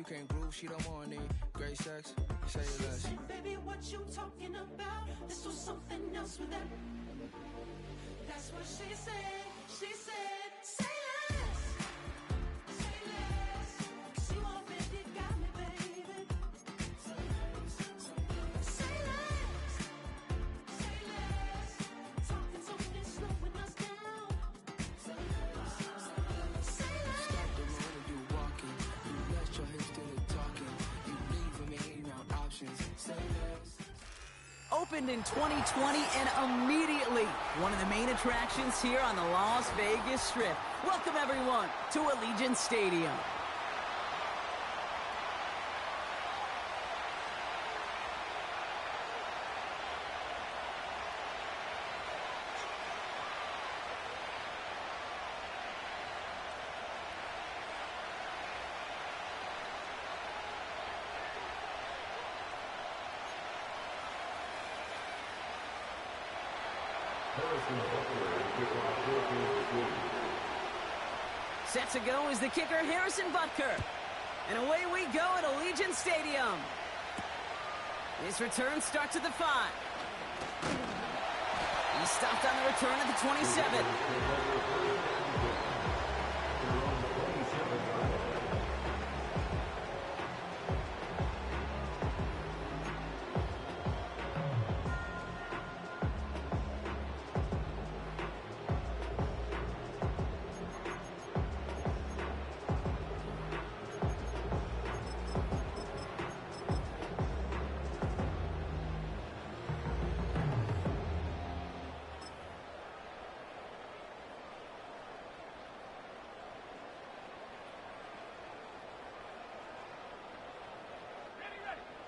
can't groove, she don't want any great sex. Say less. Baby, what you talking about? This was something else with that. That's what she said. She said, say less. Say less. 'Cause you already got me, baby. Say less. Say less. Talking something slowing us down. Say less. Say less. Stop the motor, you walking. You let your hips do the talking. You leaving me no options. Say less. Opened in 2020 and immediately one of the main attractions here on the Las Vegas Strip. Welcome everyone to Allegiant Stadium. Set to go is the kicker, Harrison Butker. And away we go at Allegiant Stadium. His return starts at the 5. He stopped on the return at the 27.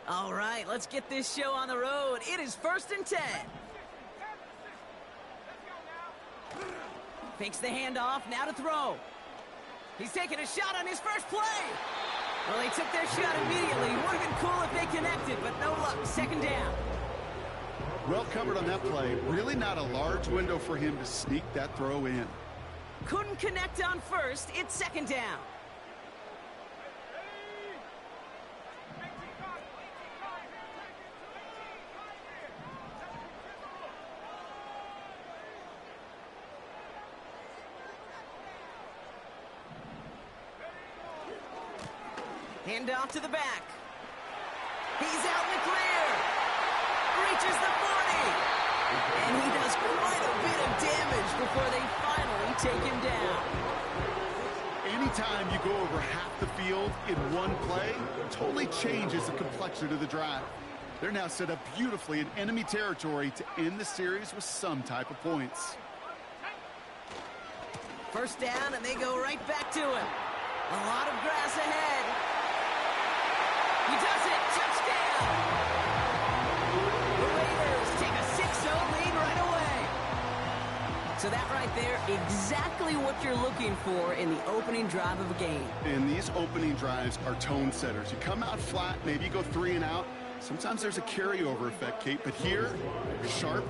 All right, let's get this show on the road. It is 1st and 10. Fakes the handoff, now to throw. He's taking a shot on his first play. Well, they took their shot immediately. Would have been cool if they connected, but no luck. 2nd down. Well covered on that play. Really not a large window for him to sneak that throw in. Couldn't connect on 1st. It's 2nd down. Hand off to the back. He's out in the clear. Reaches the 40. And he does quite a bit of damage before they finally take him down. Anytime you go over half the field in one play, totally changes the complexion of the drive. They're now set up beautifully in enemy territory to end the series with some type of points. 1st down, and they go right back to him. A lot of grass ahead. He does it! Touchdown! The Raiders take a 6-0 lead right away. So that right there, exactly what you're looking for in the opening drive of a game. And these opening drives are tone setters. You come out flat, maybe you go 3 and out. Sometimes there's a carryover effect, Kate, but here, they were sharp,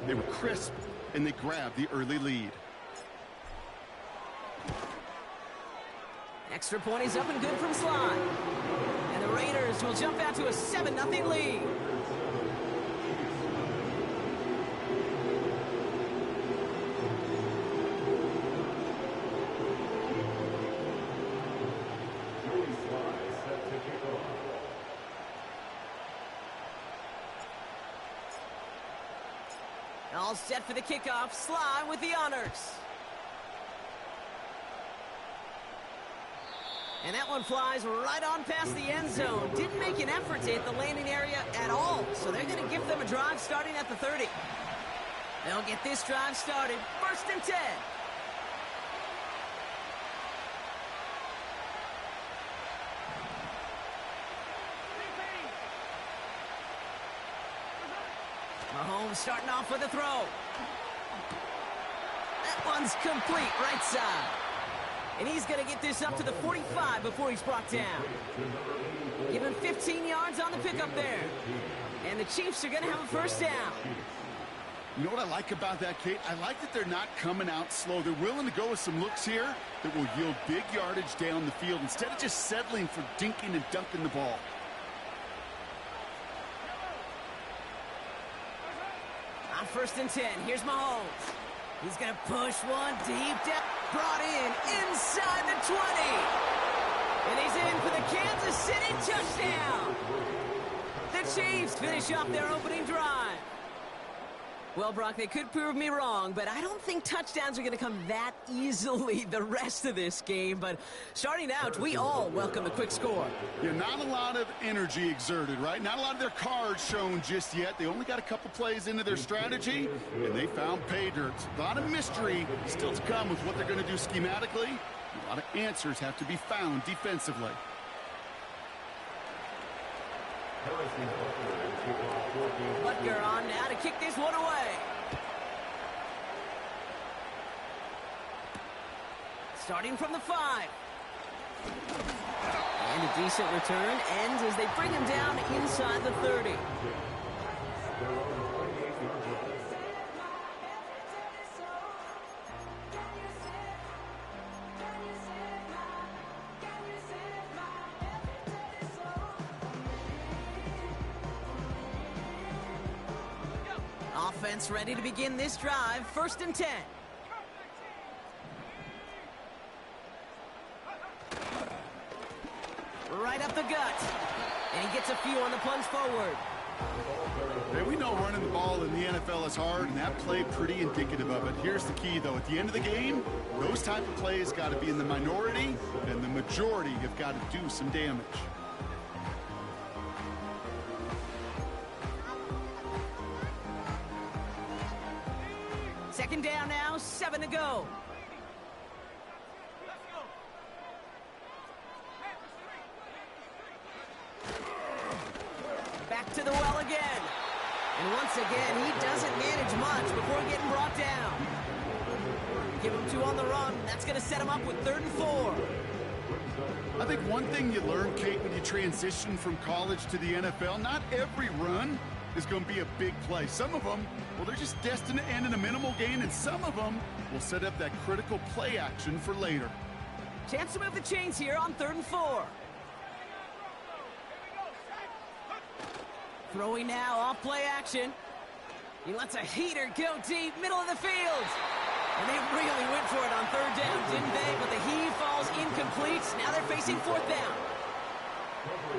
they were crisp, and they grabbed the early lead. Extra point is up and good from Sly. And the Raiders will jump out to a 7-0 lead. All set for the kickoff. Sly with the honors. And that one flies right on past the end zone. Didn't make an effort to hit the landing area at all. So they're going to give them a drive starting at the 30. They'll get this drive started. 1st and 10. Mahomes starting off with a throw. That one's complete, right side. And he's going to get this up to the 45 before he's brought down. Give him 15 yards on the pickup there. And the Chiefs are going to have a 1st down. You know what I like about that, Kate? I like that they're not coming out slow. They're willing to go with some looks here that will yield big yardage down the field instead of just settling for dinking and dunking the ball. On 1st and 10, here's Mahomes. He's going to push one deep down. Brought in inside the 20. And he's in for the Kansas City touchdown. The Chiefs finish off their opening drive. Well, Brock, they could prove me wrong, but I don't think touchdowns are going to come that easily the rest of this game. But starting out, we all welcome a quick score. Yeah, not a lot of energy exerted, right? Not a lot of their cards shown just yet. They only got a couple plays into their strategy, and they found pay dirt. A lot of mystery still to come with what they're going to do schematically. A lot of answers have to be found defensively. Butker on now to kick this one away. Starting from the 5. And a decent return ends as they bring him down inside the 30. Offense ready to begin this drive. 1st and 10. Right up the gut. And he gets a few on the plunge forward. Hey, we know running the ball in the NFL is hard, and that play pretty indicative of it. Here's the key, though. At the end of the game, those type of plays got to be in the minority, and the majority have got to do some damage. Second down now, 7 to go. Back to the well again. And once again, he doesn't manage much before getting brought down. Give him 2 on the run. That's going to set him up with 3rd and 4. I think one thing you learn, Kate, when you transition from college to the NFL, not every run is going to be a big play. Some of them, well, they're just destined to end in a minimal gain, and some of them will set up that critical play action for later. Chance to move the chains here on 3rd and 4. Throwing now off play action. He lets a heater go deep, middle of the field. And they really went for it on 3rd down, didn't they? But the heave falls incomplete. Now they're facing 4th down.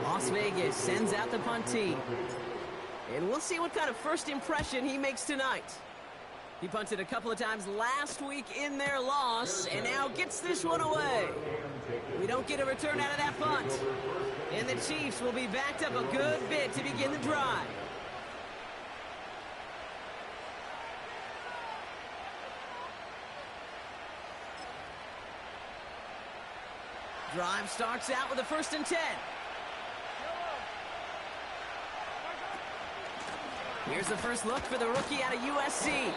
Las Vegas sends out the punt team. And we'll see what kind of first impression he makes tonight. He punted a couple of times last week in their loss, and now gets this one away. We don't get a return out of that punt. And the Chiefs will be backed up a good bit to begin the drive. Drive starts out with a 1st and 10. Here's the first look for the rookie out of USC.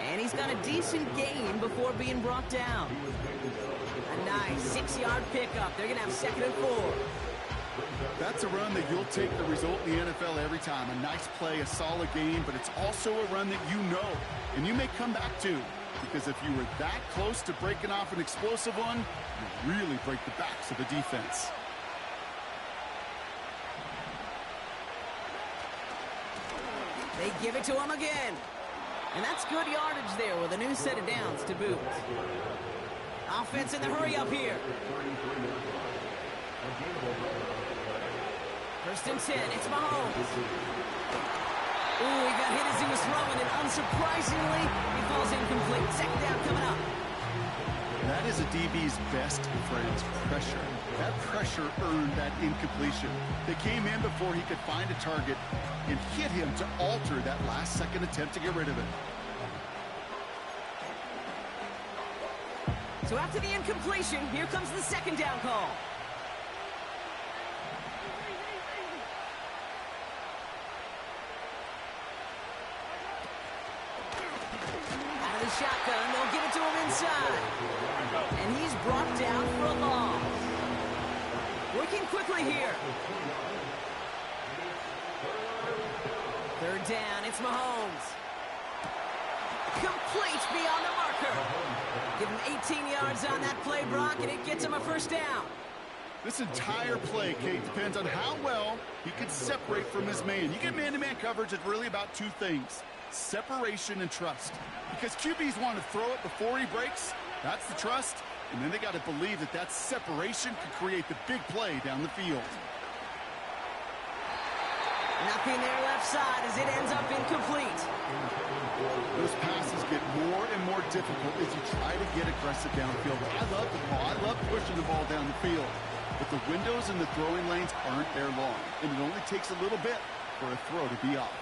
And he's got a decent gain before being brought down. A nice 6-yard pickup. They're going to have 2nd and 4. That's a run that you'll take the result in the NFL every time. A nice play, a solid game, but it's also a run that you know and you may come back to. Because if you were that close to breaking off an explosive one, you really break the backs of the defense. They give it to him again. And that's good yardage there with a new set of downs to boot. Offense in the hurry up here. 1st and 10, it's Mahomes. Ooh, he got hit as he was throwing, and unsurprisingly, he falls incomplete. 2nd down coming up. That is a DB's best friend, pressure. That pressure earned that incompletion. They came in before he could find a target and hit him to alter that last-second attempt to get rid of it. So after the incompletion, here comes the 2nd down call. Out of the shotgun, they'll give it to him inside. And he's brought down for a loss. Working quickly here. 3rd down, it's Mahomes. Complete beyond the marker. Give him 18 yards on that play, Brock, and it gets him a first down. This entire play, Kate, depends on how well he can separate from his man. You get man-to-man coverage, it's really about two things: separation and trust. Because QBs want to throw it before he breaks. That's the trust. And then they got to believe that that separation could create the big play down the field. Nothing there left side as it ends up incomplete. Those passes get more and more difficult as you try to get aggressive downfield. I love the ball. I love pushing the ball down the field. But the windows in the throwing lanes aren't there long. And it only takes a little bit for a throw to be off.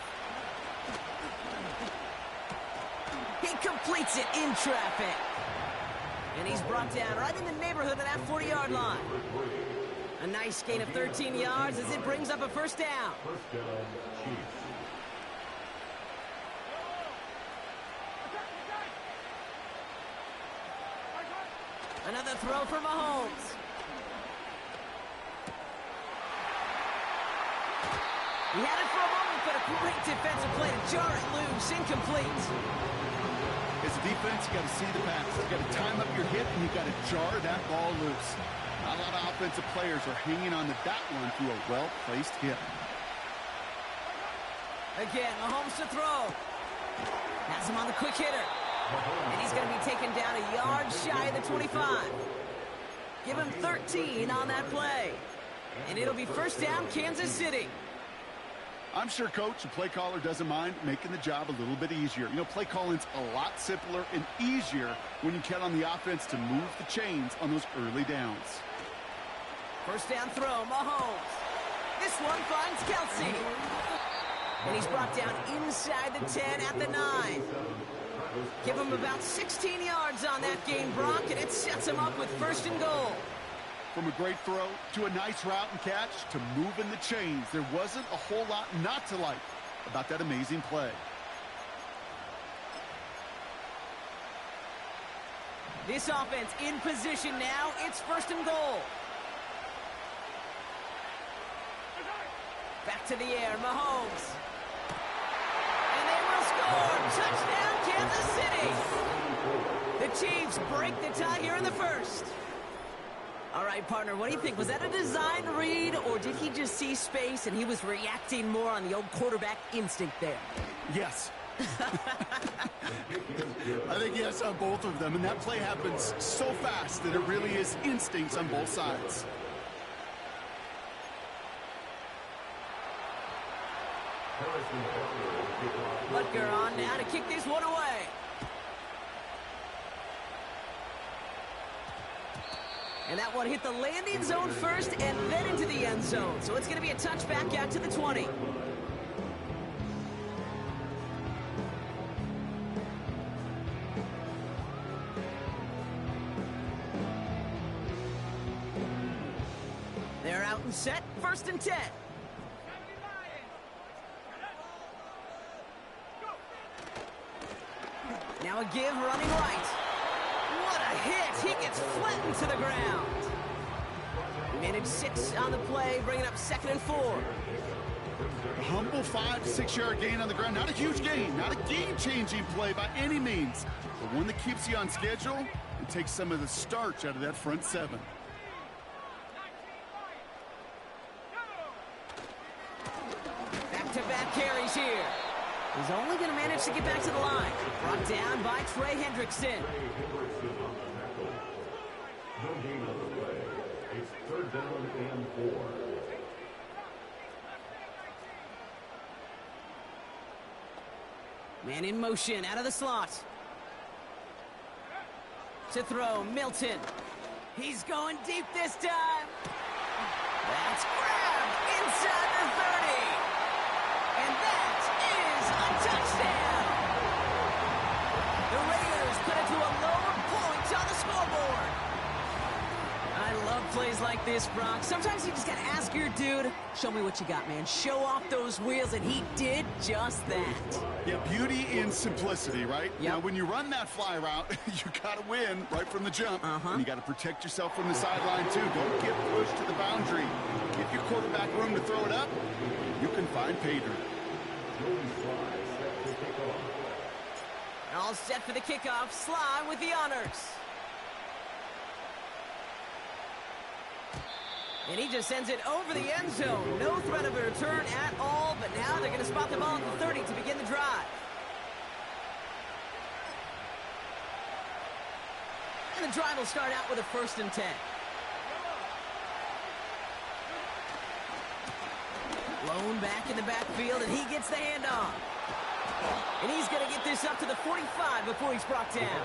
He completes it in traffic. And he's brought down right in the neighborhood of that 40-yard line. A nice gain of 13 yards as it brings up a first down. Another throw for Mahomes. He had it for a moment, but a great defensive play to jar it loose. Incomplete. As a defense, you got to see the pass. You got to time up your hit, and you got to jar that ball loose. Not a lot of offensive players are hanging on to that one through a well-placed hit. Again, Mahomes to throw. Has him on the quick hitter. And he's going to be taken down a yard shy of the 25. Give him 13 on that play. And it'll be first down, Kansas City. I'm sure coach and play caller doesn't mind making the job a little bit easier. You know, play calling's a lot simpler and easier when you count on the offense to move the chains on those early downs. First down throw, Mahomes. This one finds Kelsey. And he's brought down inside the 10 at the 9. Give him about 16 yards on that gain, Brock, and it sets him up with first and goal. From a great throw to a nice route and catch to moving the chains, there wasn't a whole lot not to like about that amazing play. This offense in position now. It's first and goal. Back to the air, Mahomes. And they will score. Touchdown, Kansas City. The Chiefs break the tie here in the first. All right, partner, what do you think? Was that a design read, or did he just see space and he was reacting more on the old quarterback instinct there? Yes. I think yes on both of them, and that play happens so fast that it really is instincts on both sides. Butker on now to kick this one away. And that one hit the landing zone first and then into the end zone. So it's going to be a touchback out to the 20. They're out and set. First and 10. Now a give running right. What a hit. He gets flattened to the ground. Managed 6 on the play, bringing up 2nd and 4. A humble 5 to 6 yard gain on the ground. Not a huge gain, not a game-changing play by any means, but one that keeps you on schedule and takes some of the starch out of that front 7. Back-to-back carries here. He's only going to manage to get back to the line. Brought down by Trey Hendrickson. No gain on the play. It's 3rd down and 4. Man in motion, out of the slot. To throw, Milton. He's going deep this time. That's grabbed inside the 30. And that is a touchdown. The Raiders put it to a lower point on the scoreboard. I love plays like this, Brock. Sometimes you just got to ask your dude, show me what you got, man. Show off those wheels, and he did just that. Yeah, beauty in simplicity, right? Yep. Now, when you run that fly route, you got to win right from the jump. And you got to protect yourself from the sideline, too. Don't get pushed to the boundary. Give your quarterback room to throw it up. You can find pay dirt. All set for the kickoff. Sly with the honors. And he just sends it over the end zone. No threat of a return at all, but now they're going to spot the ball at the 30 to begin the drive. And the drive will start out with a 1st and 10. Lone back in the backfield, and he gets the handoff. And he's going to get this up to the 45 before he's brought down.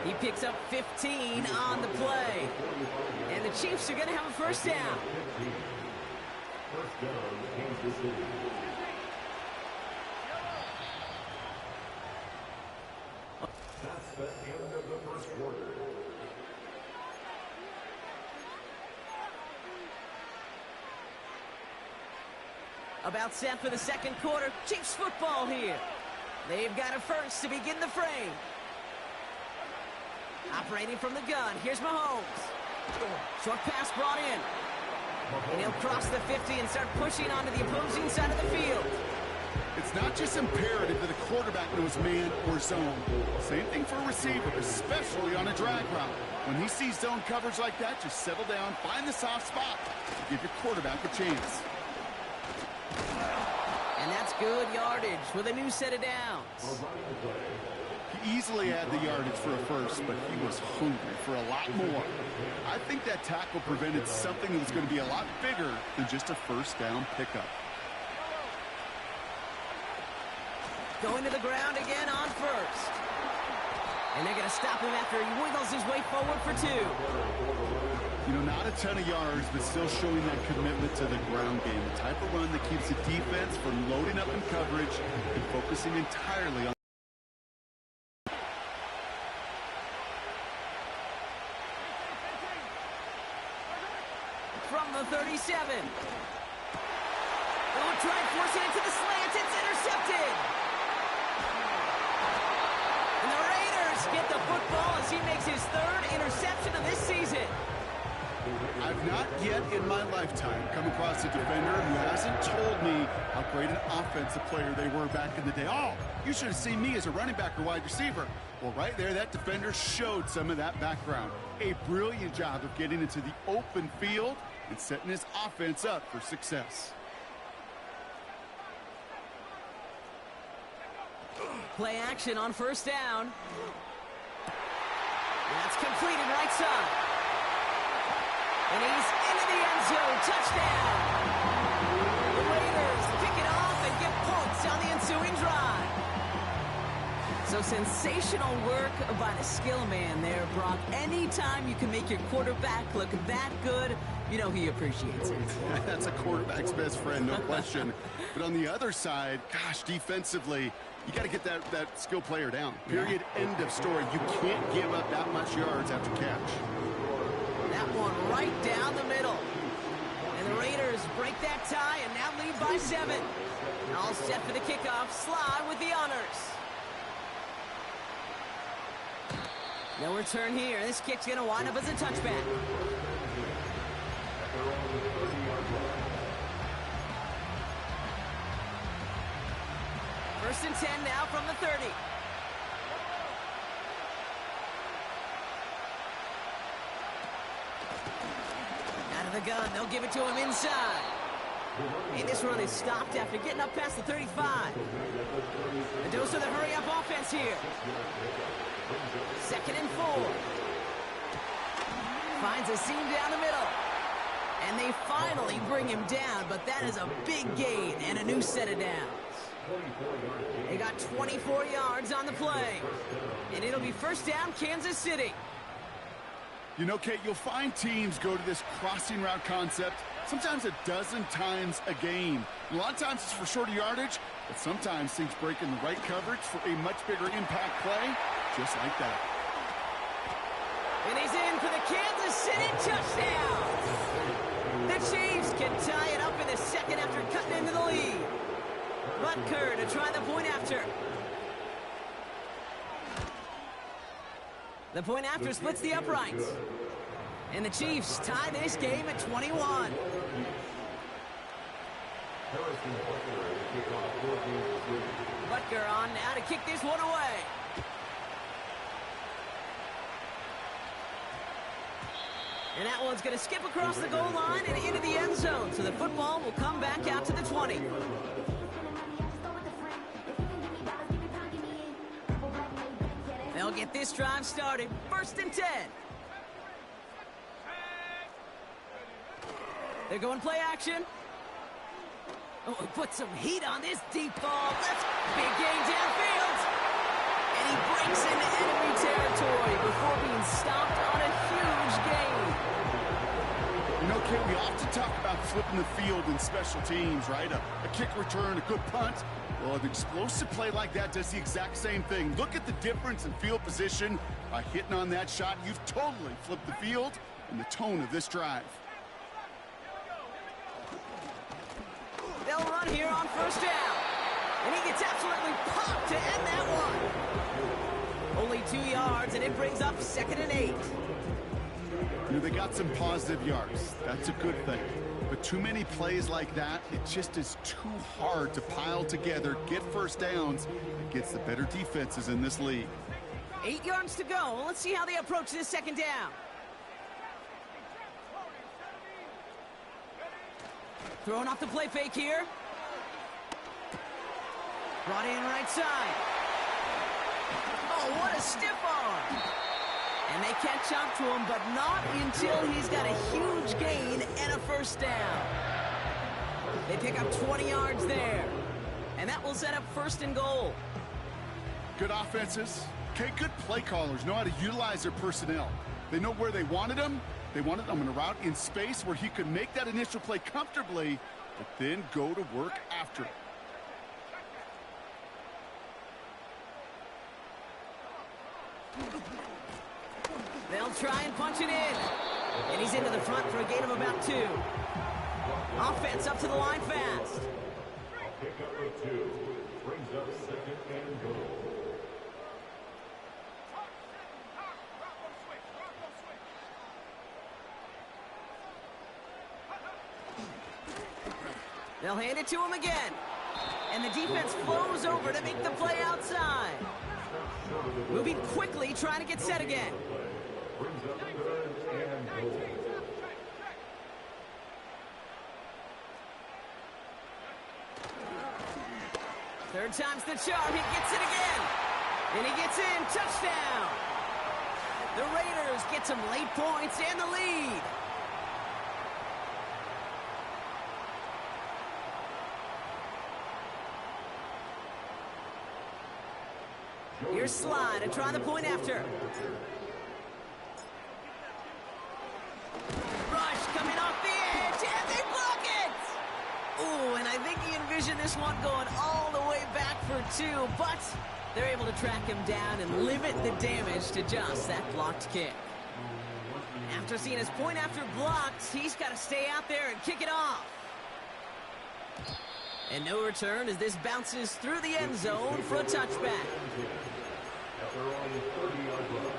He picks up 15 on the play. And the Chiefs are going to have a 1st down. First down, Kansas City. That's the end of the first quarter. About set for the 2nd quarter. Chiefs football here. They've got a 1st to begin the frame. Operating from the gun. Here's Mahomes. Short pass brought in. And he'll cross the 50 and start pushing onto the opposing side of the field. It's not just imperative that a quarterback knows man or zone. Same thing for a receiver, especially on a drag route. When he sees zone coverage like that, just settle down, find the soft spot to give your quarterback a chance. And that's good yardage with a new set of downs. He easily had the yardage for a 1st, but he was hungry for a lot more. I think that tackle prevented something that was going to be a lot bigger than just a 1st down pickup. Going to the ground again on 1st. And they're going to stop him after he wiggles his way forward for 2. You know, not a ton of yards, but still showing that commitment to the ground game. The type of run that keeps the defense from loading up in coverage and focusing entirely on from the 37. They'll try forcing it to the slant. It's intercepted. And the Raiders get the football as he makes his 3rd interception of this season. I've not yet in my lifetime come across a defender who hasn't told me how great an offensive player they were back in the day. Oh, you should have seen me as a running back or wide receiver. Well, right there, that defender showed some of that background. A brilliant job of getting into the open field and setting his offense up for success. Play action on 1st down. That's completed right side. And he's into the end zone. Touchdown. The Raiders pick it off and get points on the ensuing drive. So sensational work by the skill man there, Brock. Anytime you can make your quarterback look that good, you know he appreciates it. That's a quarterback's best friend, no question. But on the other side, gosh, defensively, you got to get that skill player down. Period. End of story. You can't give up that much yards after catch. That one right down the middle. And the Raiders break that tie and now lead by 7. All set for the kickoff. Sly with the honors. No return here. This kick's going to wind up as a touchback. First and 10 now from the 30. Out of the gun, they'll give it to him inside. And this run is stopped after getting up past the 35. A dose of the hurry-up offense here. 2nd and 4. Finds a seam down the middle. And they finally bring him down, but that is a big gain and a new set of downs. They got 24 yards on the play. And it'll be 1st down, Kansas City. You know, Kate, you'll find teams go to this crossing route concept sometimes a dozen times a game. A lot of times it's for shorter yardage, but sometimes things break in the right coverage for a much bigger impact play, just like that. And he's in for the Kansas City touchdown. The Chiefs can tie it up in the 2nd after cutting into the lead. Butker to try the point after. The point after splits the uprights. And the Chiefs tie this game at 21. Harrison Butler to kick off 14-3. Butker on now to kick this one away. And that one's going to skip across the goal line and into the end zone. So the football will come back out to the 20. They'll get this drive started. 1st and 10. They're going play action. Oh, he put some heat on this deep ball. That's big gain downfield. And he breaks into enemy territory before being stopped on a huge gain. You know, Kate, we often talk about flipping the field in special teams, right? A kick return, a good punt. Well, an explosive play like that does the exact same thing. Look at the difference in field position. By hitting on that shot, you've totally flipped the field and the tone of this drive. They'll run here on 1st down. And he gets absolutely popped to end that one. Only 2 yards, and it brings up 2nd and 8. You know, they got some positive yards. That's a good thing. But too many plays like that, it just is too hard to pile together, get 1st downs, against the better defenses in this league. 8 yards to go. Let's see how they approach this 2nd down. Throwing off the play fake here. Brought in right side. Oh, what a stiff arm. And they catch up to him, but not until he's got a huge gain and a 1st down. They pick up 20 yards there. And that will set up 1st and goal. Good offenses. Okay, good play callers know how to utilize their personnel. They know where they wanted him. They wanted him in a route in space where he could make that initial play comfortably, but then go to work after it. They'll try and punch it in. And he's into the front for a gain of about 2. Offense up to the line fast. Pick up of 2. Brings up 2nd and goal. They'll hand it to him again. And the defense flows over to make the play outside. Moving quickly, trying to get set again. Brings up 3rd and goal. Third time's the charm. He gets it again. And he gets in. Touchdown. The Raiders get some late points and the lead. Here's Slide to try the point after. Rush coming off the edge, and they block it! Ooh, and I think he envisioned this one going all the way back for 2, but they're able to track him down and limit the damage to just that blocked kick. After seeing his point after blocked, he's got to stay out there and kick it off. And no return as this bounces through the end zone for a touchback. After on the 30-yard line.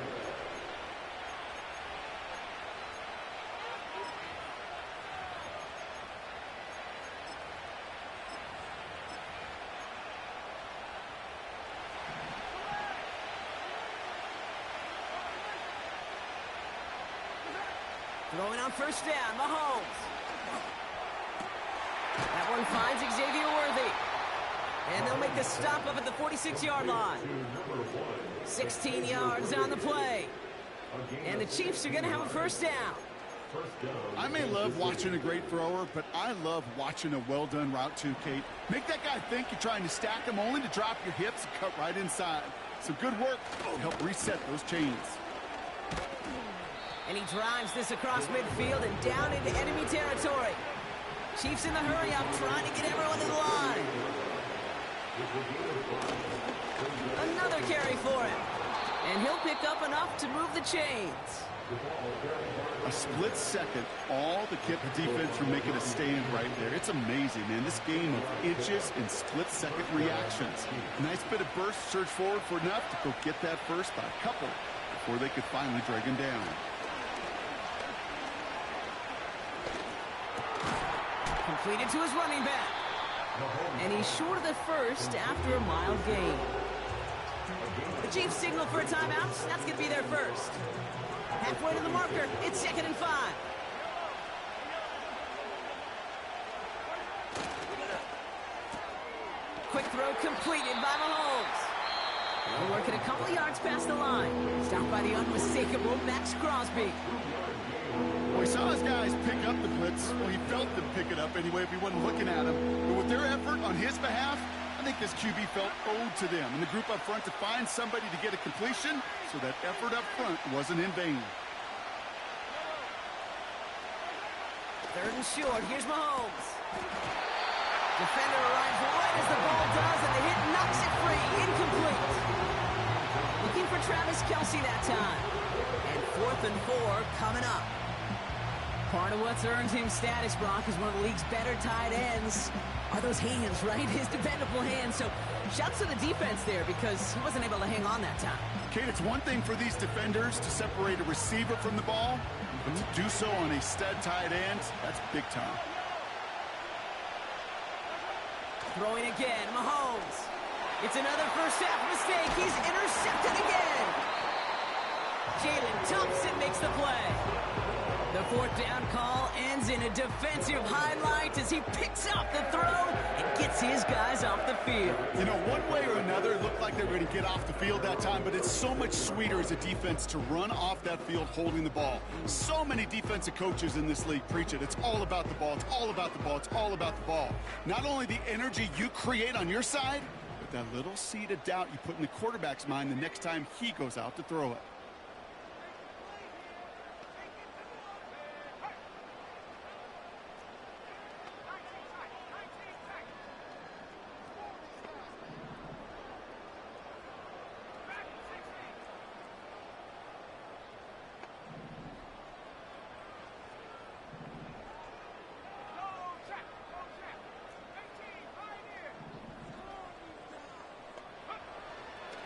Throwing on 1st down, Mahomes. That one finds Xavier Worthy. And they'll make the stop up at the 46-yard line. 16 yards on the play. And the Chiefs are going to have a 1st down. I may love watching a great thrower, but I love watching a well-done route too, Kate. Make that guy think you're trying to stack him only to drop your hips and cut right inside. So good work to help reset those chains. And he drives this across midfield and down into enemy territory. Chiefs in the hurry-up, trying to get everyone to the line. Another carry for him. And he'll pick up enough to move the chains. A split second, all to keep the defense from making a stand right there. It's amazing, man. This game of inches and split-second reactions. Nice bit of burst, surge forward for enough to go get that first by a couple before they could finally drag him down. Completed to his running back. And he's short of the first after a mile gain. The Chiefs signal for a timeout. That's going to be their first. Halfway to the marker. It's 2nd and 5. Quick throw completed by Mahomes. They're working a couple of yards past the line. Stopped by the unmistakable Max Crosby. Well, he saw his guys pick up the blitz. Well, he felt them pick it up anyway if he wasn't looking at him. But with their effort on his behalf, I think this QB felt owed to them and the group up front to find somebody to get a completion, so that effort up front wasn't in vain. 3rd and short. Here's Mahomes. Defender arrives right as the ball does, and the hit knocks it free. Incomplete. Looking for Travis Kelce that time. And 4th and 4 coming up. Part of what's earned him status, Brock, is one of the league's better tight ends. Are those hands, right? His dependable hands. So shouts to the defense there because he wasn't able to hang on that time. Kate, it's one thing for these defenders to separate a receiver from the ball, but to do so on a stud tight end, that's big time. Throwing again, Mahomes. It's another first half mistake. He's intercepted again. Jalen Thompson makes the play. The 4th down call ends in a defensive highlight as he picks up the throw and gets his guys off the field. You know, one way or another, it looked like they were going to get off the field that time, but it's so much sweeter as a defense to run off that field holding the ball. So many defensive coaches in this league preach it. It's all about the ball. It's all about the ball. It's all about the ball. Not only the energy you create on your side, but that little seed of doubt you put in the quarterback's mind the next time he goes out to throw it.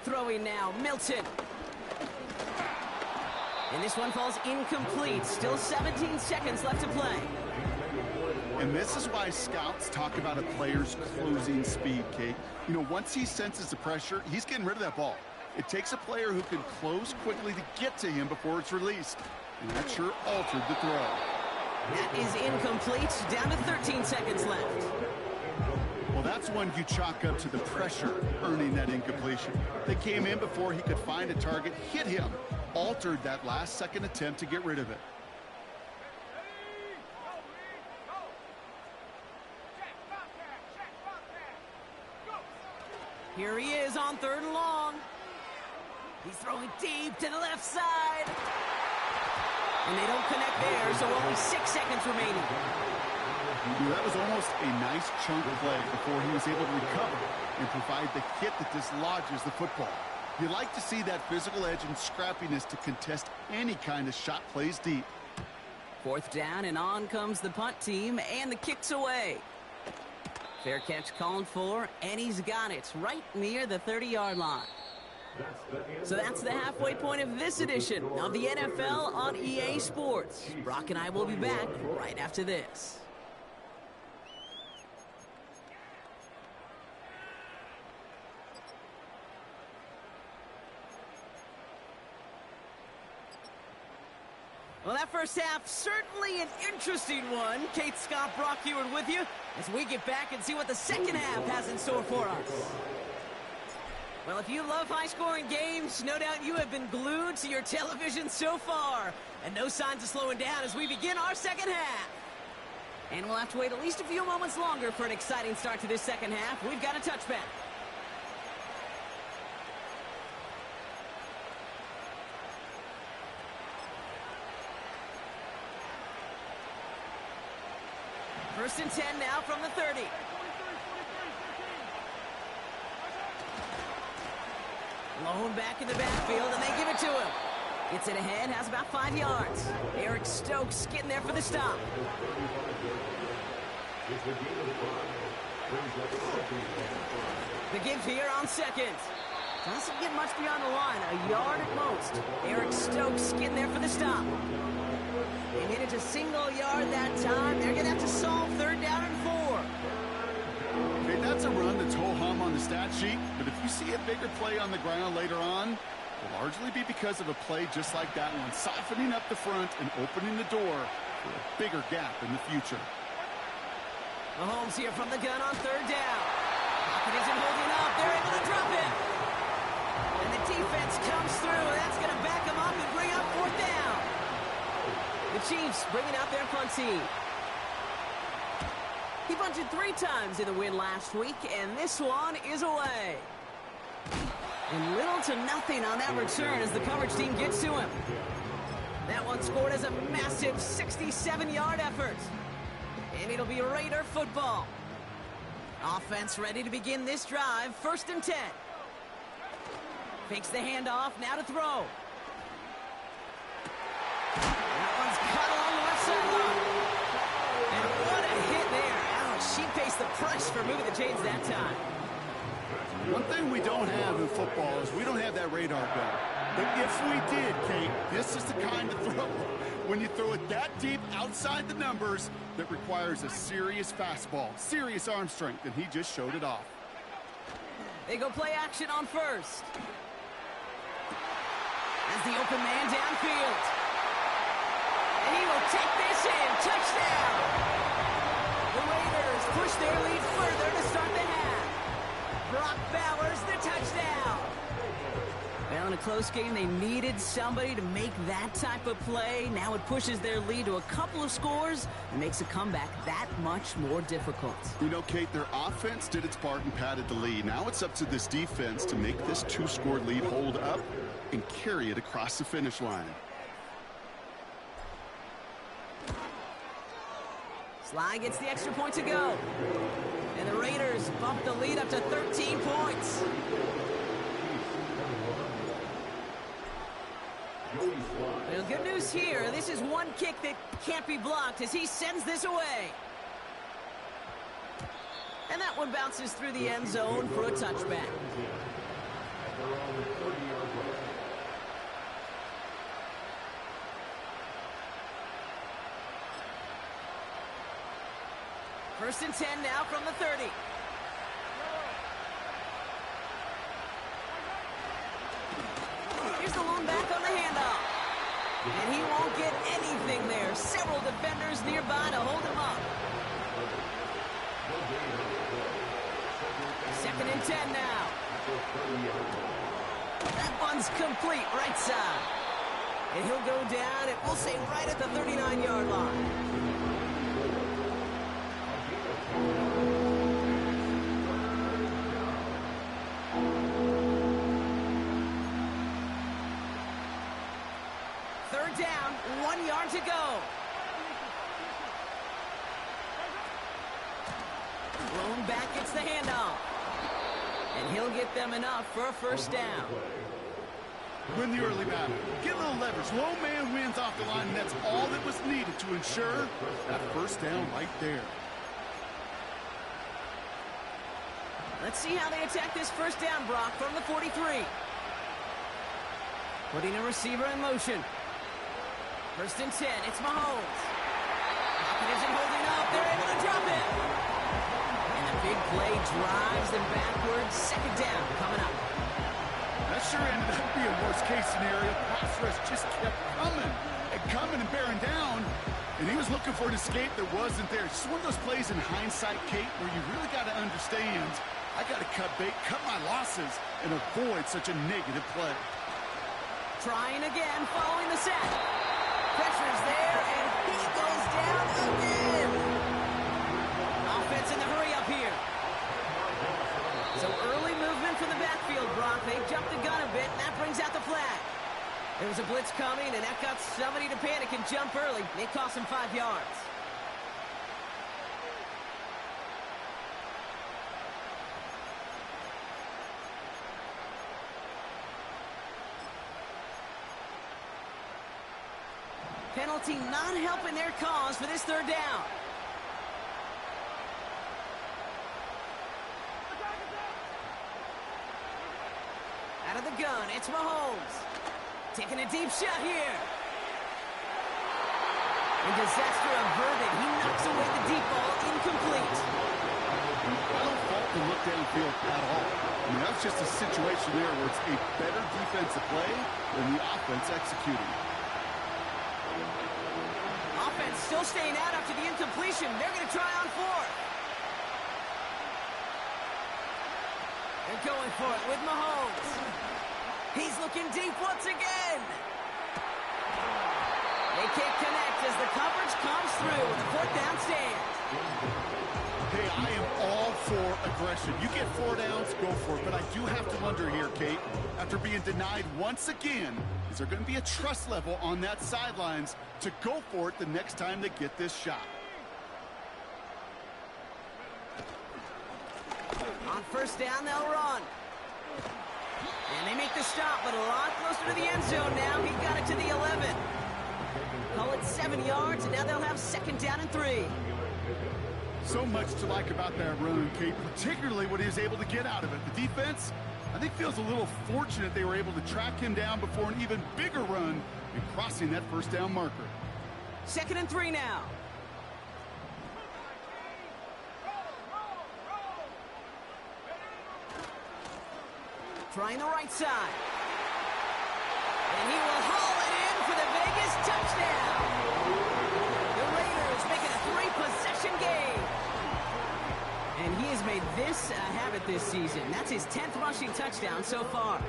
Throwing now, Milton. And this one falls incomplete. Still 17 seconds left to play. And this is why scouts talk about a player's closing speed, Kate. You know, once he senses the pressure, he's getting rid of that ball. It takes a player who can close quickly to get to him before it's released. And that sure altered the throw. That is incomplete. Down to 13 seconds left. Well, that's one you chalk up to the pressure earning that incompletion. They came in before he could find a target, hit him, altered that last-second attempt to get rid of it. Here he is on 3rd and long. He's throwing deep to the left side. And they don't connect there, so only 6 seconds remaining. That was almost a nice chunk play before he was able to recover and provide the hit that dislodges the football. You like to see that physical edge and scrappiness to contest any kind of shot plays deep. 4th down, and on comes the punt team, and the kick's away. Fair catch called for, and he's got it right near the 30-yard line. So that's the halfway point of this edition of the NFL on EA Sports. Brock and I will be back right after this. Well, that first half, certainly an interesting one. Kate, Scott, Brock Heward with you as we get back and see what the second half has in store for us. Well, if you love high-scoring games, no doubt you have been glued to your television so far. And no signs of slowing down as we begin our second half. And we'll have to wait at least a few moments longer for an exciting start to this second half. We've got a touchback. First and 10 now from the 30. Lone back in the backfield, and they give it to him. Gets it ahead, has about 5 yards. Eric Stokes getting there for the stop. The give here on 2nd. Doesn't get much beyond the line, a yard at most. Eric Stokes getting there for the stop. They hit it to single yard that time. They're going to have to solve 3rd down and 4. see a bigger play on the ground later on will largely be because of a play just like that one, softening up the front and opening the door for a bigger gap in the future. Mahomes here from the gun on third down. Pocket isn't holding up. They're able to drop it. And the defense comes through. That's going to back them up and bring up fourth down. The Chiefs bringing out their punt team. He punted 3 times in the win last week, and this one is away. And little to nothing on that return as the coverage team gets to him. That one scored as a massive 67-yard effort. And it'll be Raider football. Offense ready to begin this drive. 1st and 10. Fakes the handoff, now to throw. That one's cut along the left sideline. And what a hit there. Ouch, she faced the press for moving the chains that time. One thing we don't have in football is we don't have that radar gun. But if we did, Kate, this is the kind of throw, when you throw it that deep outside the numbers, that requires a serious fastball, serious arm strength, and he just showed it off. They go play action on first. As the open man downfield. And he will take this in. Touchdown! The Raiders push their lead further to start the half. Brock Bowers, the touchdown. Well, in a close game, they needed somebody to make that type of play. Now it pushes their lead to a couple of scores and makes a comeback that much more difficult. You know, Kate, their offense did its part and padded the lead. Now it's up to this defense to make this 2-score lead hold up and carry it across the finish line. Sly gets the extra point to go. And the Raiders bump the lead up to 13 points. Well, good news here. This is one kick that can't be blocked as he sends this away. And that one bounces through the end zone for a touchback. First and 10 now from the 30. Here's the lone back on the handoff. And he won't get anything there. Several defenders nearby to hold him up. 2nd and 10 now. That one's complete right side. And he'll go down, and we'll say right at the 39-yard line. Third down, 1 yard to go. Lone back gets the handoff. And he'll get them enough for a first down. Win the early battle. Get a little leverage. Low man wins off the line, and that's all that was needed to ensure that first down right there. Let's see how they attack this first down, Brock, from the 43. Putting a receiver in motion. 1st and 10, it's Mahomes. Pocket isn't holding up. They're able to drop it. And a big play drives them backwards. 2nd down coming up. That sure ended up being worst-case scenario. Pass rush just kept coming and bearing down. And he was looking for an escape that wasn't there. Just one of those plays in hindsight, Kate, where you really got to understand, I got to cut bait, cut my losses, and avoid such a negative play. Trying again, following the set. Pressure's there, and he goes down again. Offense in the hurry up here. So early movement from the backfield, Brock. They jumped the gun a bit, and that brings out the flag. There was a blitz coming, and that got somebody to panic and jump early. It cost him 5 yards. Penalty not helping their cause for this third down. Out of the gun, it's Mahomes. Taking a deep shot here. And disaster averted. He knocks away the deep ball, incomplete. I don't fault the look downfield at all. I mean, that's just a situation there where it's a better defensive play than the offense executing. Offense still staying out after the incompletion. They're going to try on fourth. They're going for it with Mahomes. He's looking deep once again. They can't connect as the coverage comes through with a fourth down stand. Hey, I am all for aggression. You get 4 downs, go for it. But I do have to wonder here, Kate, after being denied once again, is there going to be a trust level on that sidelines to go for it the next time they get this shot? On first down, they'll run. And they make the stop, but a lot closer to the end zone now. He got it to the 11. Call it 7 yards, and now they'll have second down and 3. So much to like about that run, Kate, particularly what he was able to get out of it. The defense, I think, feels a little fortunate they were able to track him down before an even bigger run and crossing that first down marker. Second and 3 now. Trying the right side. And he will haul it in for the Vegas touchdown. The Raiders making a 3-possession game. And he has made this a habit this season. That's his 10th rushing touchdown so far.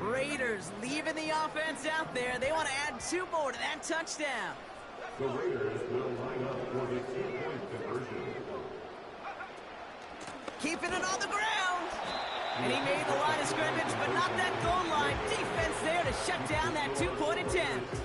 Raiders leaving the offense out there. They want to add 2 more to that touchdown. The Raiders will line up for the 2-point conversion. Keeping it on the ground. And he made the line of scrimmage, but not that goal line. Defense there to shut down that 2-point attempt.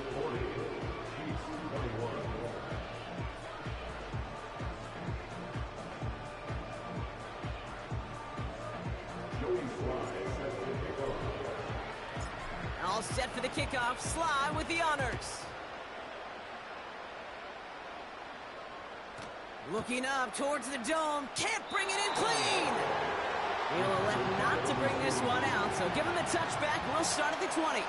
All set for the kickoff. Sly with the honors. Looking up towards the dome. Can't bring it in clean. He'll elect not to bring this one out, so give him the touchback. We'll start at the 20.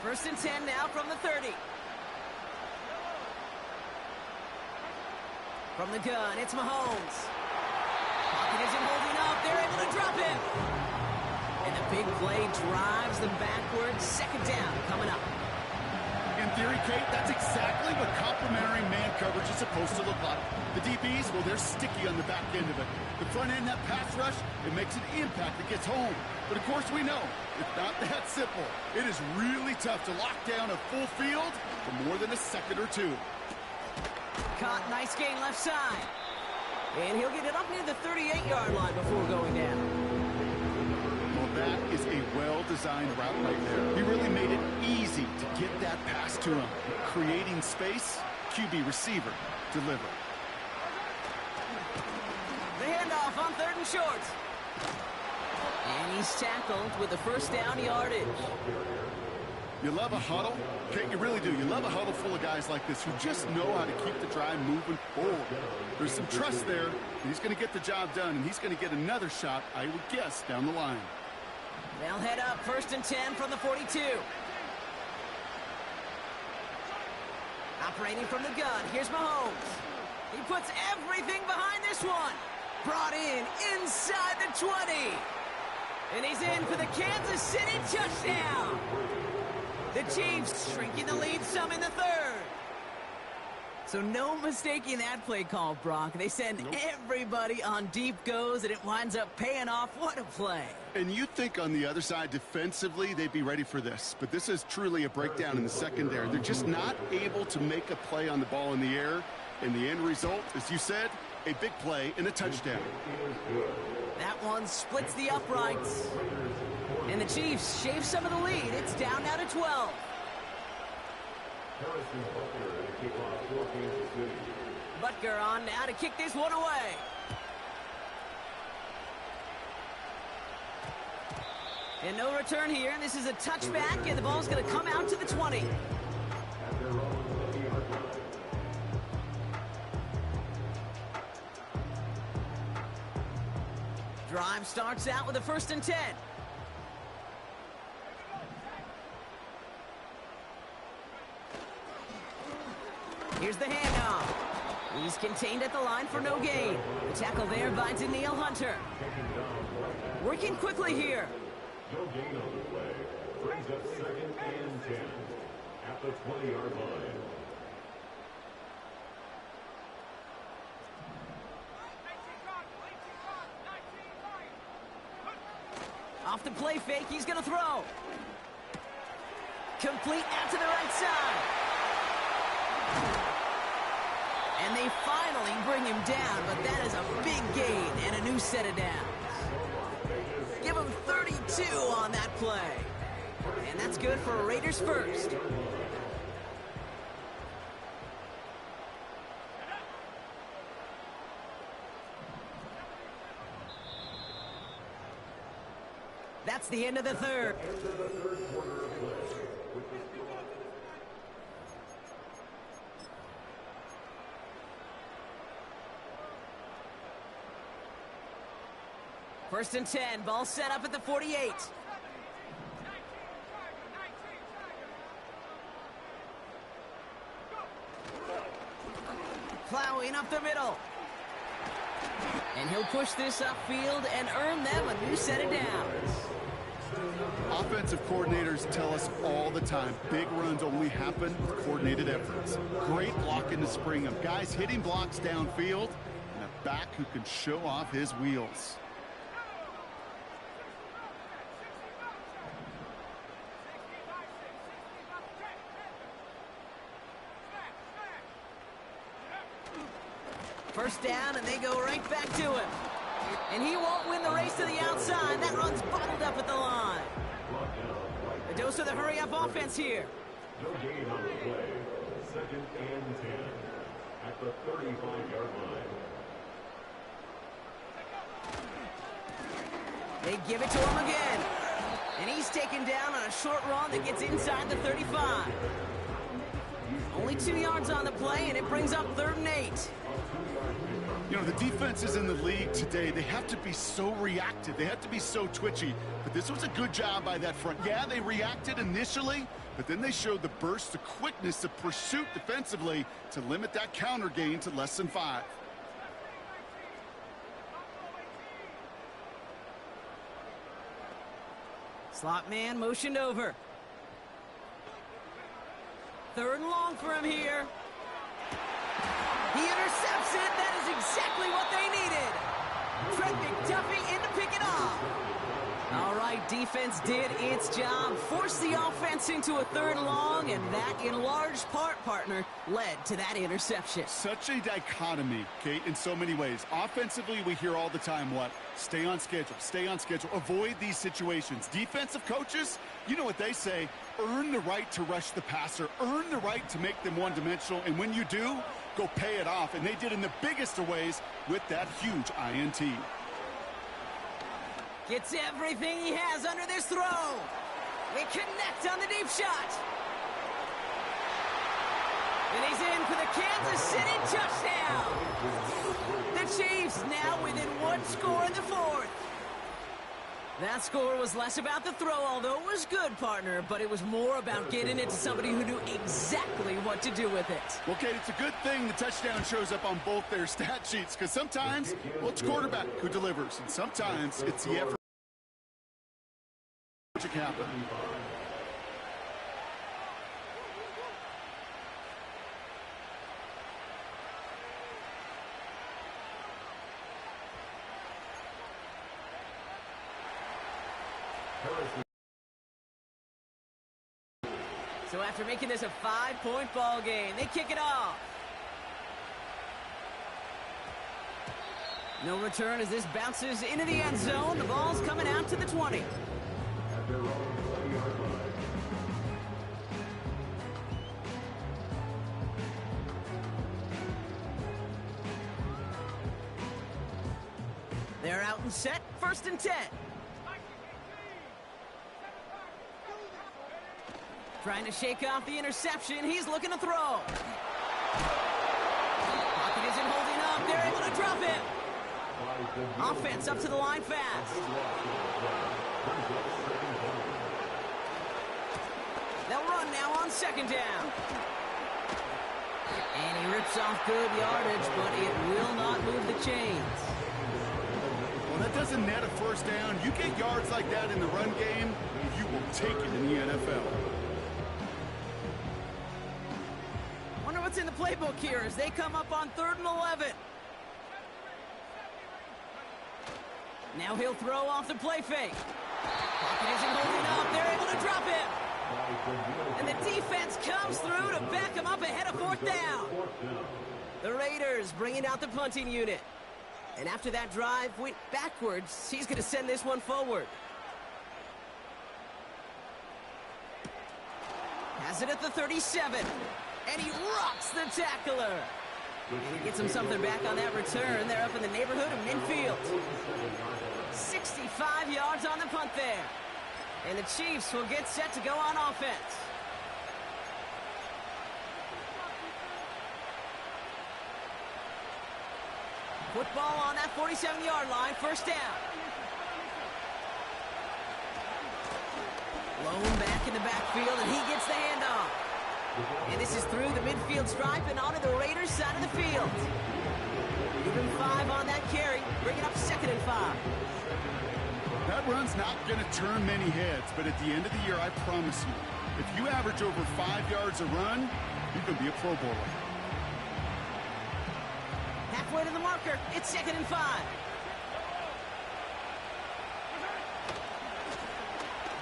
First and 10 now from the 30. From the gun, it's Mahomes. Pocket isn't holding up. They're able to drop him. And the big play drives them backwards. Second down coming up. In theory, Kate, that's exactly what complementary man coverage is supposed to look like. The DBs, well, they're sticky on the back end of it. The front end, that pass rush, it makes an impact that gets home. But, of course, we know it's not that simple. It is really tough to lock down a full field for more than a second or 2. Caught, nice gain left side. And he'll get it up near the 38-yard line before going down. Well, that is a well-designed route right there. He really made it easy to get that pass to him. Creating space, QB receiver, deliver. The handoff on 3rd and short. And he's tackled with the first down yardage. You love a huddle? Okay, you really do. You love a huddle full of guys like this who just know how to keep the drive moving forward. There's some trust there. He's going to get the job done, and he's going to get another shot, I would guess, down the line. They'll head up 1st and 10 from the 42. Operating from the gun, here's Mahomes. He puts everything behind this one. Brought in inside the 20. And he's in for the Kansas City touchdown. The Chiefs shrinking the lead some in the 3rd. So no mistaking that play call, Brock. They send everybody on deep goes, and it winds up paying off. What a play. And you think on the other side, defensively, they'd be ready for this. But this is truly a breakdown in the secondary. They're just not able to make a play on the ball in the air. And the end result, as you said, a big play and a touchdown. That one splits the uprights. And the Chiefs shave some of the lead. It's down now to 12. Harrison Butker to kick off for Kansas City. Butker on now to kick this one away. And no return here. This is a touchback, and the ball's going to come out to the 20. At their own 20-yard line. Drive starts out with a 1st and 10. Here's the handoff. He's contained at the line for no gain. The tackle there by Daniil Hunter. Working quickly here. No gain on the play. Brings up 2nd and 10 at the 20-yard line. Off the play fake, he's going to throw. Complete out to the right side. And they finally bring him down, but that is a big gain and a new set of downs. Give him 32 on that play. And that's good for a Raiders first. That's the end of the third. First and 10, ball set up at the 48. Plowing up the middle. And he'll push this upfield and earn them a new set of downs. Offensive coordinators tell us all the time, big runs only happen with coordinated efforts. Great blocking to spring them. Guys hitting blocks downfield, and a back who can show off his wheels. First down, and they go right back to him. And he won't win the race to the outside. That run's bottled up at the line. A dose of the hurry-up offense here. No gain on the play. 2nd and 10 at the 35-yard line. They give it to him again. And he's taken down on a short run that gets inside the 35. Only 2 yards on the play, and it brings up 3rd and 8. You know, the defenses in the league today, they have to be so reactive. They have to be so twitchy. But this was a good job by that front. Yeah, they reacted initially, but then they showed the burst, the quickness, the pursuit defensively to limit that counter gain to less than 5. Slot man motioned over. 3rd and long for him here. He intercepts it. That is exactly what they needed. Trent McDuffie in to pick it off. All right, defense did its job. Forced the offense into a 3rd and long, and that, in large part, partner, led to that interception. Such a dichotomy, Kate, in so many ways. Offensively, we hear all the time what? Stay on schedule, avoid these situations. Defensive coaches, you know what they say, earn the right to rush the passer, earn the right to make them one-dimensional, and when you do, go pay it off. And they did in the biggest of ways with that huge INT. Gets everything he has under this throw. They connect on the deep shot. And he's in for the Kansas City touchdown. The Chiefs now within 1 score in the 4th. That score was less about the throw, although it was good, partner, but it was more about getting it to somebody who knew exactly what to do with it. Well, Kate, it's a good thing the touchdown shows up on both their stat sheets, because sometimes, well, it's quarterback who delivers, and sometimes it's the effort. Magic happen. So after making this a 5-point ball game, they kick it off. No return as this bounces into the end zone. The ball's coming out to the 20. At their own 20-yard line. set, 1st and 10. Trying to shake off the interception. He's looking to throw. Pocket isn't holding up. They're able to drop him. Offense up to the line fast. They'll run now on 2nd down. And he rips off good yardage, but it will not move the chains. Well, that doesn't net a 1st down. You get yards like that in the run game, you will take it in the NFL. Wonder what's in the playbook here as they come up on 3rd and 11. Now he'll throw off the play fake. Pocket isn't holding up. They're able to drop him. And the defense comes through to back him up ahead of 4th down. The Raiders bringing out the punting unit. And after that drive went backwards, he's going to send this one forward. Has it at the 37. And he rocks the tackler. And he gets him something back on that return. They're up in the neighborhood of midfield. 65 yards on the punt there. And the Chiefs will get set to go on offense. Football on that 47-yard line, 1st down. Lone back in the backfield, and he gets the handoff. And this is through the midfield stripe and onto the Raiders' side of the field. Even 5 on that carry, bringing up 2nd and 5. That run's not going to turn many heads, but at the end of the year, I promise you, if you average over 5 yards a run, you're going to be a Pro Bowler. Halfway to the marker, it's 2nd and 5.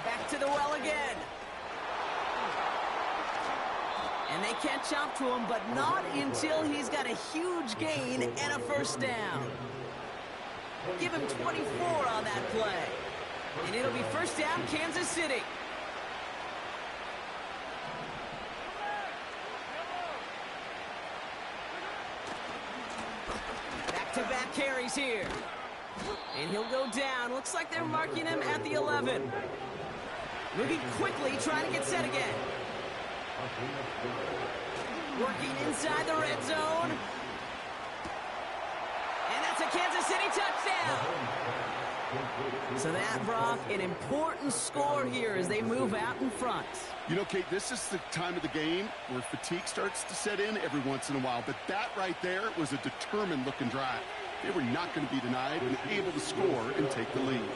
Back to the well again. And they catch up to him, but not until he's got a huge gain and a 1st down. Give him 24 on that play. And it'll be 1st down, Kansas City. Back-to-back carries here. And he'll go down. Looks like they're marking him at the 11. Moving quickly, trying to get set again. Working inside the red zone. And that's a Kansas City touchdown. So that, Brock, an important score here as they move out in front. You know, Kate, this is the time of the game where fatigue starts to set in every once in a while. But that right there was a determined-looking drive. They were not going to be denied and able to score and take the lead.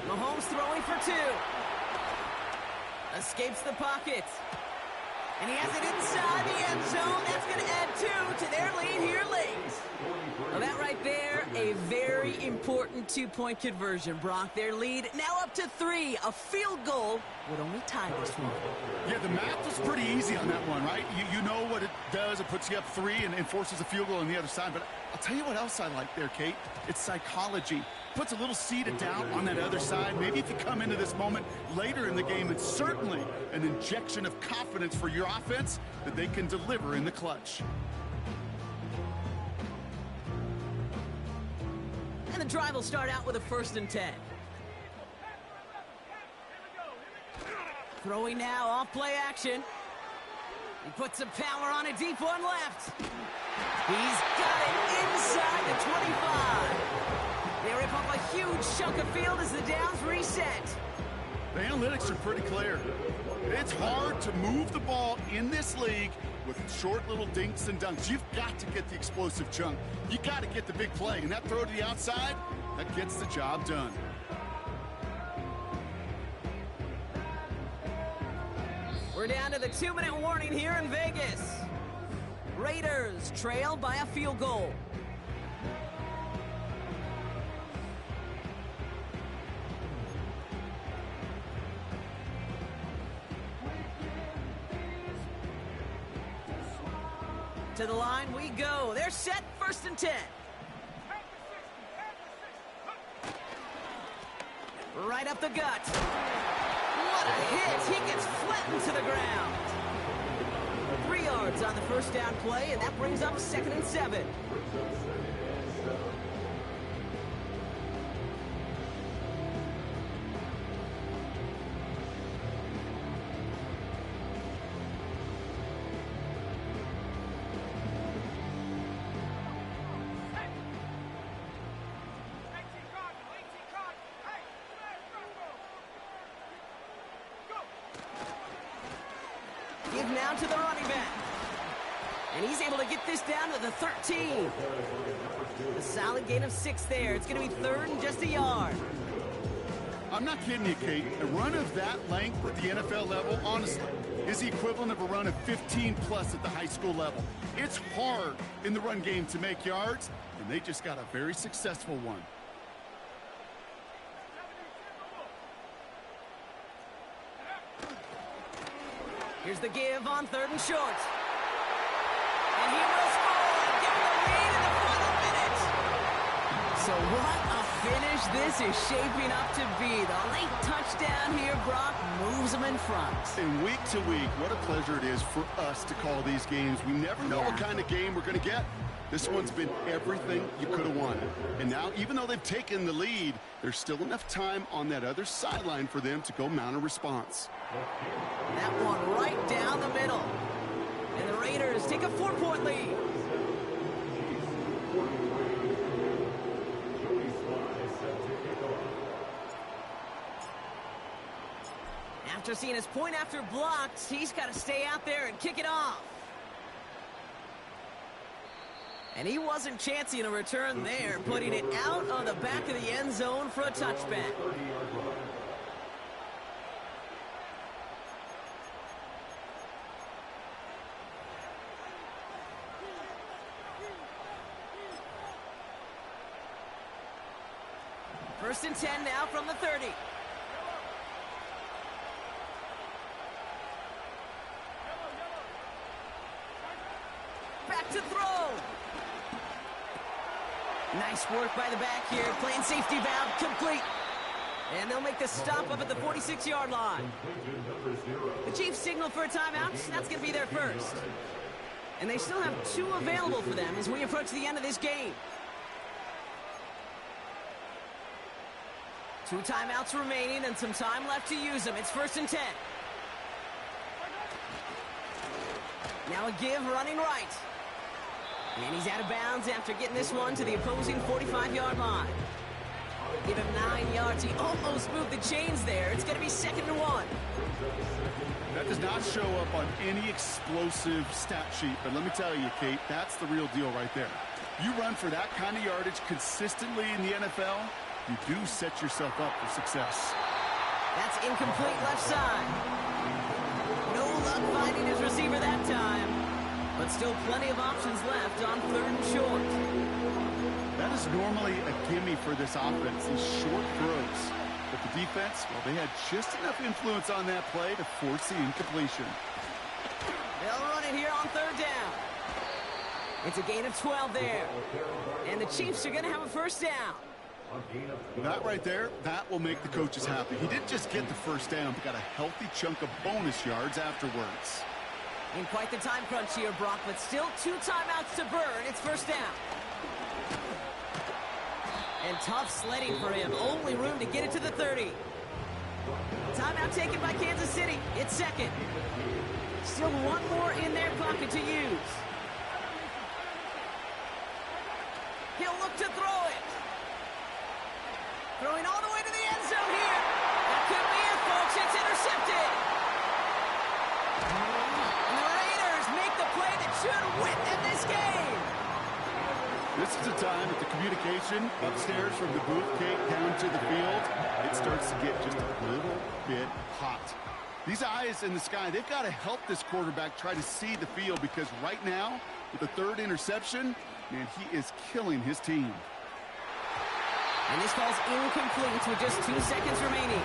Mahomes throwing for 2. Escapes the pocket. And he has it inside the end zone. That's going to add 2 to their lead here late. Well, that right there, a very important 2-point conversion, Brock. Their lead now up to 3. A field goal would only tie this one. Yeah, the math was pretty easy on that one, right? You know what it does. It puts you up 3 and forces a field goal on the other side. But I'll tell you what else I like there, Kate. It's psychology. Puts a little seed of doubt on that other side. Maybe if you come into this moment later in the game, it's certainly an injection of confidence for your offense that they can deliver in the clutch. And the drive will start out with a 1st and 10. Throwing now off play action. He puts some power on a deep one left. He's got it inside the 25. They rip up a huge chunk of field as the downs reset. The analytics are pretty clear. It's hard to move the ball in this league with short little dinks and dunks. You've got to get the explosive chunk. You got to get the big play. And that throw to the outside, that gets the job done. We're down to the 2-minute warning here in Vegas. Raiders trail by a field goal. To the line we go. They're set, 1st and 10. Right up the gut. What a hit. He gets flattened to the ground. 3 yards on the 1st down play, and that brings up 2nd and 7. give now to the running back. And he's able to get this down to the 13. A solid gain of 6 there. It's going to be 3rd and just a yard. I'm not kidding you, Kate. A run of that length at the NFL level, honestly, is the equivalent of a run of 15-plus at the high school level. It's hard in the run game to make yards, and they just got a very successful one. Here's the give on 3rd and short. And he will score and give him the lead in the final minute. So what a finish this is shaping up to be. The late touchdown here, Brock, moves them in front. And week to week, what a pleasure it is for us to call these games. We never know what kind of game we're going to get. This one's been everything you could have wanted. And now, even though they've taken the lead, there's still enough time on that other sideline for them to go mount a response. That one right down the middle. And the Raiders take a 4-point lead. After seeing his point after blocked, he's got to stay out there and kick it off. And he wasn't chancing a return there, putting it out on the back of the end zone for a touchback. First and 10 now from the 30. Back to throw. Nice work by the back here. Playing safety valve complete. And they'll make the stop up at the 46-yard line. The Chiefs signal for a timeout. That's going to be their first. And they still have 2 available for them as we approach the end of this game. 2 timeouts remaining and some time left to use them. It's 1st and 10. Now a give running right. And he's out of bounds after getting this one to the opposing 45-yard line. Give him 9 yards. He almost moved the chains there. It's going to be 2nd and 1. That does not show up on any explosive stat sheet, but let me tell you, Kate, that's the real deal right there. You run for that kind of yardage consistently in the NFL, you do set yourself up for success. That's incomplete left side. No luck finding his receiver that time. But still plenty of options left on 3rd and short. That is normally a gimme for this offense, these short throws. But the defense, well, they had just enough influence on that play to force the incompletion. They'll run it here on 3rd down. It's a gain of 12 there. And the Chiefs are going to have a first down. That right there, that will make the coaches happy. He didn't just get the first down, but got a healthy chunk of bonus yards afterwards. In quite the time crunch here, Brock, but still 2 timeouts to burn. It's 1st down. And tough sledding for him. Only room to get it to the 30. Timeout taken by Kansas City. It's 2nd. Still 1 more in their pocket to use. He'll look to throw it. Throwing all the way to the end zone here. That could be it, folks. It's intercepted. And the Raiders make the play that should win them this game. This is the time that the communication upstairs from the booth cake down to the field, it starts to get just a little bit hot. These eyes in the sky, they've got to help this quarterback try to see the field because right now, with the 3rd interception, man, he is killing his team. And this falls incomplete with just 2 seconds remaining.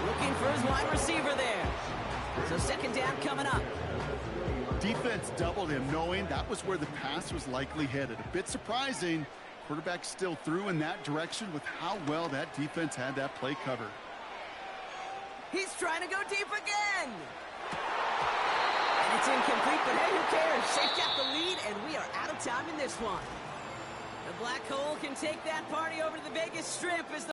Looking for his wide receiver there. So 2nd down coming up. Defense doubled him, knowing that was where the pass was likely headed. A bit surprising. Quarterback still threw in that direction with how well that defense had that play covered. He's trying to go deep again. And it's incomplete, but hey, who cares? They've got the lead, and we are out of time in this one. The Black Hole can take that party over to the Vegas Strip as the